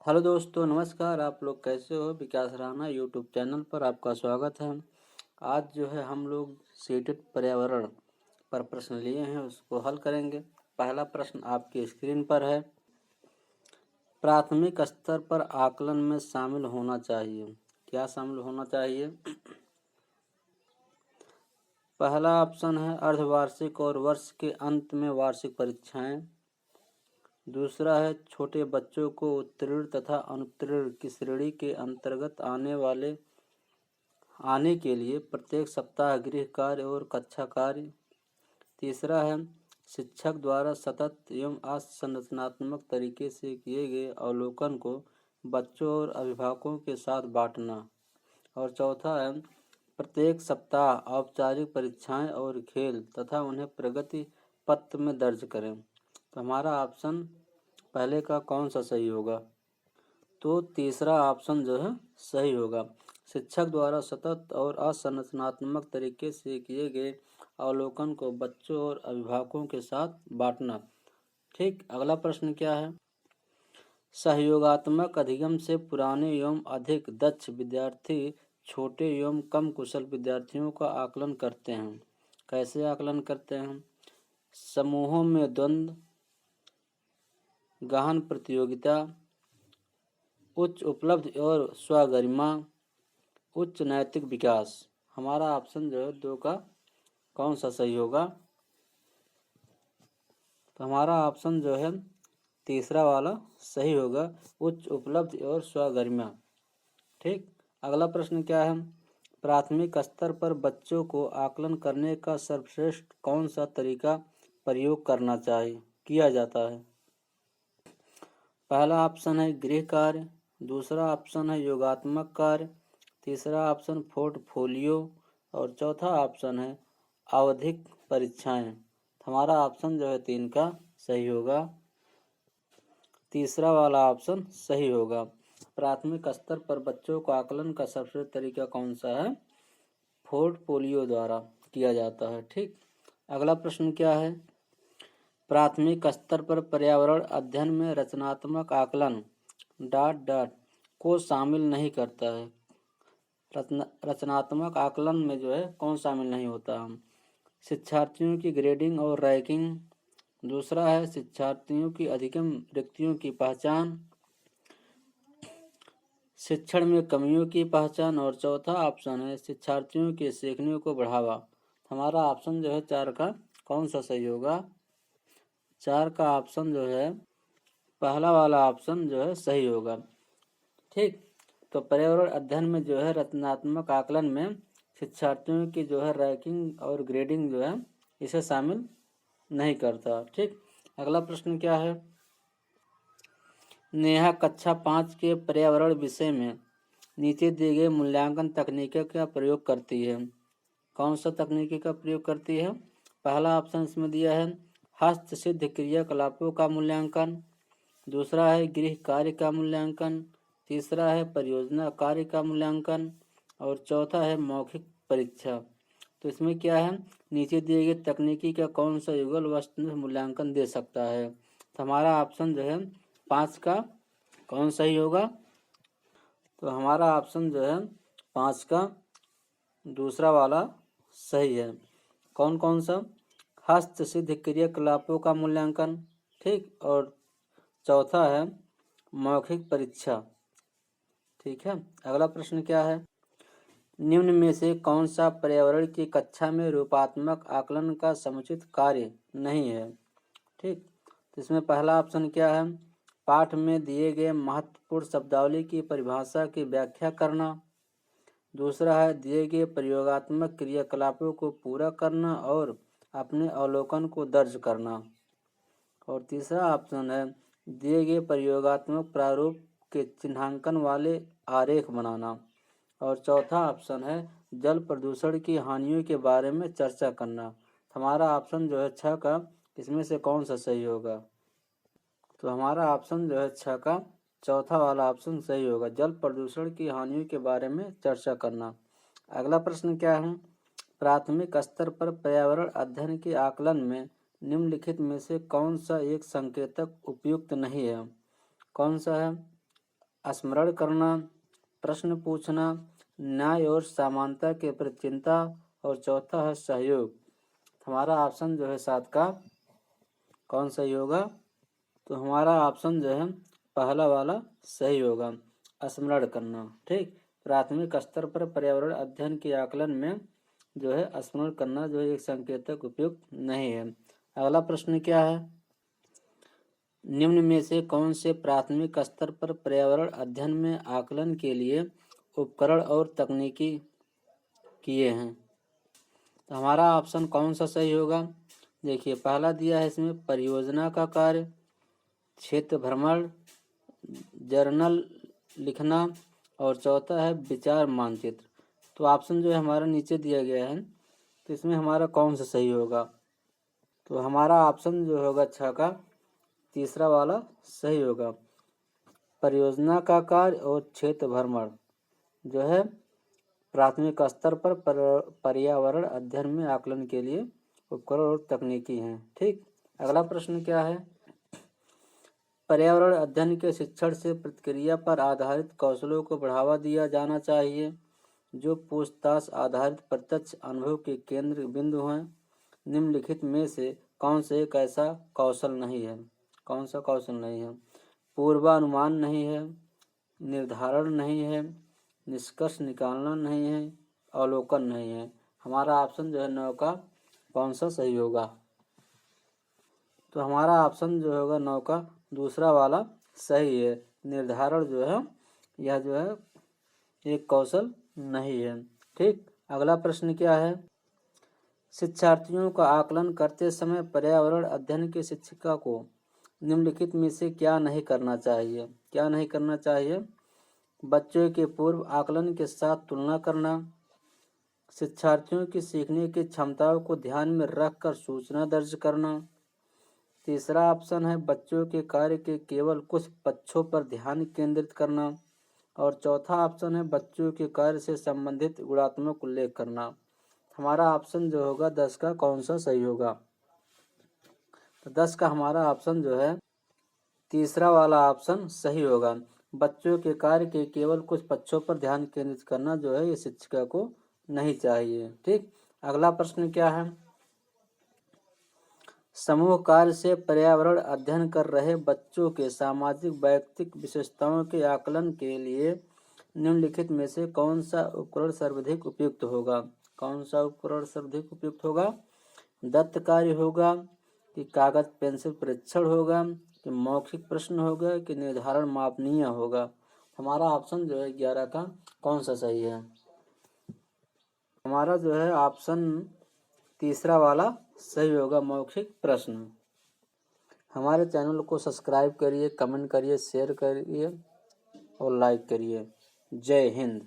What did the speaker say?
Hello दोस्तों, नमस्कार। आप लोग कैसे हो? विकास राणा यूट्यूब चैनल पर आपका स्वागत है। आज जो है हम लोग सीटेड पर्यावरण पर प्रश्न लिए हैं, उसको हल करेंगे। पहला प्रश्न आपकी स्क्रीन पर है। प्राथमिक स्तर पर आकलन में शामिल होना चाहिए। क्या शामिल होना चाहिए? पहला ऑप्शन है अर्धवार्षिक और वर्ष के अंत में वार्षिक परीक्षाएं। दूसरा है छोटे बच्चों को उत्तीर्ण तथा अनुत्तीर्ण की श्रेणी के अंतर्गत आने के लिए प्रत्येक सप्ताह गृह कार्य और कक्षा कार्य। तीसरा है शिक्षक द्वारा सतत एवं असंरचनात्मक तरीके से किए गए अवलोकन को बच्चों और अभिभावकों के साथ बांटना। और चौथा है प्रत्येक सप्ताह औपचारिक परीक्षाएं और खेल तथा उन्हें प्रगति पत्र में दर्ज करें। तो हमारा ऑप्शन पहले का कौन सा सही होगा? तो तीसरा ऑप्शन जो है सही होगा। शिक्षक द्वारा सतत और असंरचनात्मक तरीके से किए गए अवलोकन को बच्चों और अभिभावकों के साथ बांटना। ठीक, अगला प्रश्न क्या है? सहयोगात्मक अधिगम से पुराने एवं अधिक दक्ष विद्यार्थी छोटे एवं कम कुशल विद्यार्थियों का आकलन करते हैं। कैसे आकलन करते हैं? समूहों में द्वंद्व, गहन प्रतियोगिता, उच्च उपलब्धि और स्वगरिमा, उच्च नैतिक विकास। हमारा ऑप्शन जो है दो का कौन सा सही होगा? तो हमारा ऑप्शन जो है तीसरा वाला सही होगा, उच्च उपलब्धि और स्वगरिमा। ठीक, अगला प्रश्न क्या है? प्राथमिक स्तर पर बच्चों को आकलन करने का सर्वश्रेष्ठ कौन सा तरीका प्रयोग करना किया जाता है? पहला ऑप्शन है गृह कार्य, दूसरा ऑप्शन है योगात्मक कार्य, तीसरा ऑप्शन पोर्टफोलियो और चौथा ऑप्शन है आवधिक परीक्षाएं। हमारा ऑप्शन जो है 3 का सही होगा, तीसरा वाला ऑप्शन सही होगा। प्राथमिक स्तर पर बच्चों को आकलन का सबसे तरीका कौन सा है? पोर्टफोलियो द्वारा किया जाता है। ठीक, अगला प्रश्न क्या है? प्राथमिक स्तर पर पर्यावरण अध्ययन में रचनात्मक आकलन को शामिल नहीं करता है। रचनात्मक आकलन में जो है कौन शामिल नहीं होता? शिक्षार्थियों की ग्रेडिंग और रैंकिंग, दूसरा है शिक्षार्थियों की अधिगम रिक्तियों की पहचान, शिक्षण में कमियों की पहचान और चौथा ऑप्शन है शिक्षार्थियों के सीखने को बढ़ावा। हमारा ऑप्शन जो है 4 का कौन सा सही होगा? 4 का ऑप्शन जो है पहला वाला ऑप्शन जो है सही होगा। ठीक, तो पर्यावरण अध्ययन में जो है रचनात्मक आकलन में शिक्षार्थियों की जो है रैंकिंग और ग्रेडिंग जो है इसे शामिल नहीं करता। ठीक, अगला प्रश्न क्या है? नेहा कक्षा 5 के पर्यावरण विषय में नीचे दिए गए मूल्यांकन तकनीकों का प्रयोग करती है। कौन सा तकनीकी का प्रयोग करती है? पहला ऑप्शन इसमें दिया है हस्तसिद्ध क्रियाकलापों का मूल्यांकन, दूसरा है गृह कार्य का मूल्यांकन, तीसरा है परियोजना कार्य का मूल्यांकन और चौथा है मौखिक परीक्षा। तो इसमें क्या है? नीचे दिए गए तकनीकी का कौन सा युगल वस्तु मूल्यांकन दे सकता है? तो हमारा ऑप्शन जो है 5 का कौन सही होगा? तो हमारा ऑप्शन जो है 5 का दूसरा वाला सही है। कौन कौन सा? हस्तसिद्ध क्रियाकलापों का मूल्यांकन, ठीक, और चौथा है मौखिक परीक्षा। ठीक है, अगला प्रश्न क्या है? निम्न में से कौन सा पर्यावरण की कक्षा में रूपात्मक आकलन का समुचित कार्य नहीं है? ठीक, तो इसमें पहला ऑप्शन क्या है? पाठ में दिए गए महत्वपूर्ण शब्दावली की परिभाषा की व्याख्या करना, दूसरा है दिए गए प्रयोगात्मक क्रियाकलापों को पूरा करना और अपने अवलोकन को दर्ज करना, और तीसरा ऑप्शन है दिए गए प्रयोगात्मक प्रारूप के चिन्हांकन वाले आरेख बनाना, और चौथा ऑप्शन है जल प्रदूषण की हानियों के बारे में चर्चा करना। हमारा ऑप्शन जो है 6 का इसमें से कौन सा सही होगा? तो हमारा ऑप्शन जो है 6 का चौथा वाला ऑप्शन सही होगा, जल प्रदूषण की हानियों के बारे में चर्चा करना। अगला प्रश्न क्या है? प्राथमिक स्तर पर पर्यावरण अध्ययन के आकलन में निम्नलिखित में से कौन सा एक संकेतक उपयुक्त नहीं है? कौन सा है? स्मरण करना, प्रश्न पूछना, न्याय और समानता के प्रति चिंता, और चौथा है सहयोग। हमारा ऑप्शन जो है 7 का कौन सही होगा? तो हमारा ऑप्शन जो है पहला वाला सही होगा, स्मरण करना। ठीक, प्राथमिक स्तर पर पर्यावरण अध्ययन के आकलन में जो है स्मरण करना जो है एक संकेतक उपयुक्त नहीं है। अगला प्रश्न क्या है? निम्न में से कौन से प्राथमिक स्तर पर पर्यावरण अध्ययन में आकलन के लिए उपकरण और तकनीकी किए हैं? तो हमारा ऑप्शन कौन सा सही होगा? देखिए, पहला दिया है इसमें परियोजना का कार्य, क्षेत्र भ्रमण, जर्नल लिखना, और चौथा है विचार मानचित्र। तो ऑप्शन जो है हमारा नीचे दिया गया है, तो इसमें हमारा कौन सा सही होगा? तो हमारा ऑप्शन जो होगा 6 का तीसरा वाला सही होगा, परियोजना का कार्य और क्षेत्र भ्रमण जो है प्राथमिक स्तर पर पर्यावरण अध्ययन में आकलन के लिए उपकरण और तकनीकी हैं। ठीक, अगला प्रश्न क्या है? पर्यावरण अध्ययन के शिक्षण से प्रतिक्रिया पर आधारित कौशलों को बढ़ावा दिया जाना चाहिए, जो पूछताछ आधारित प्रत्यक्ष अनुभव के केंद्र बिंदु हैं। निम्नलिखित में से कौन से एक ऐसा कौशल नहीं है? कौन सा कौशल नहीं है? पूर्वानुमान नहीं है, निर्धारण नहीं है, निष्कर्ष निकालना नहीं है, अवलोकन नहीं है। हमारा ऑप्शन जो है 9 का कौन सा सही होगा? तो हमारा ऑप्शन जो होगा 9 का दूसरा वाला सही है, निर्धारण जो है यह जो है एक कौशल नहीं है। ठीक, अगला प्रश्न क्या है? शिक्षार्थियों का आकलन करते समय पर्यावरण अध्ययन के शिक्षिका को निम्नलिखित में से क्या नहीं करना चाहिए? क्या नहीं करना चाहिए? बच्चों के पूर्व आकलन के साथ तुलना करना, शिक्षार्थियों की सीखने की क्षमताओं को ध्यान में रखकर सूचना दर्ज करना, तीसरा ऑप्शन है बच्चों के कार्य के केवल कुछ पक्षों पर ध्यान केंद्रित करना, और चौथा ऑप्शन है बच्चों के कार्य से संबंधित गुणात्मक उल्लेख करना। हमारा ऑप्शन जो होगा 10 का कौन सा सही होगा? तो 10 का हमारा ऑप्शन जो है तीसरा वाला ऑप्शन सही होगा, बच्चों के कार्य के केवल कुछ पक्षों पर ध्यान केंद्रित करना जो है ये शिक्षिका को नहीं चाहिए। ठीक, अगला प्रश्न क्या है? समूह कार्य से पर्यावरण अध्ययन कर रहे बच्चों के सामाजिक वैयक्तिक विशेषताओं के आकलन के लिए निम्नलिखित में से कौन सा उपकरण सर्वाधिक उपयुक्त होगा? कौन सा उपकरण सर्वाधिक उपयुक्त होगा? दत्त कार्य होगा कि कागज पेंसिल परीक्षण होगा कि मौखिक प्रश्न होगा कि निर्धारण मापनीय होगा? हमारा ऑप्शन जो है 11 का कौन सा सही है? हमारा जो है ऑप्शन तीसरा वाला सही होगा, मौखिक प्रश्न। हमारे चैनल को सब्सक्राइब करिए, कमेंट करिए, शेयर करिए और लाइक करिए। जय हिंद।